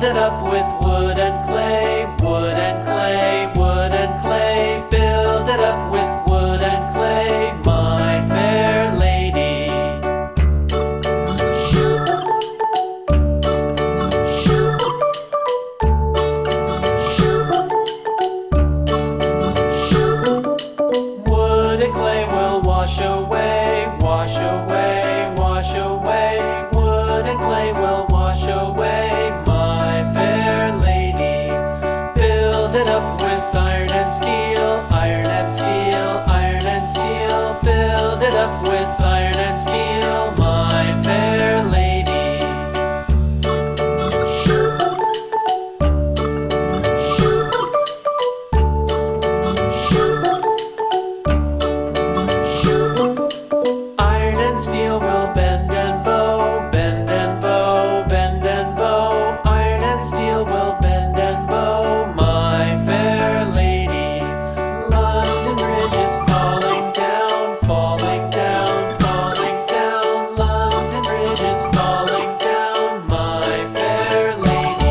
Build it up with wood and clay, wood and clay, wood and clay. Build it up with wood and clay, my fair lady. Wood and clay will wash away, wash away, wash away. Wood and clay will wash away, my fair lady. Build it up with iron and steel, iron and steel, iron and steel. Build it up with iron and steel, my fair lady. Iron and steel will bend and bow, bend and bow, bend and bow. Iron and steel will bend and bow, my fair lady. London Bridge is falling down, falling down, falling down. London Bridge is falling down, my fair lady.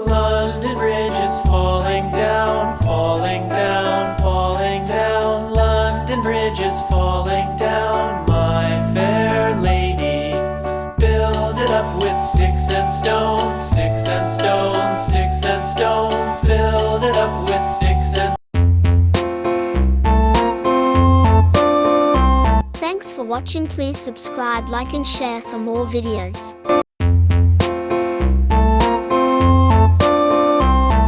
London Bridge is falling down, falling down, falling down. London Bridge is falling down, my fair lady. Build it up with sticks and stones, sticks and stones, sticks and stones. Build it up with sticks and Thanks for watching. Please subscribe, like and share for more videos.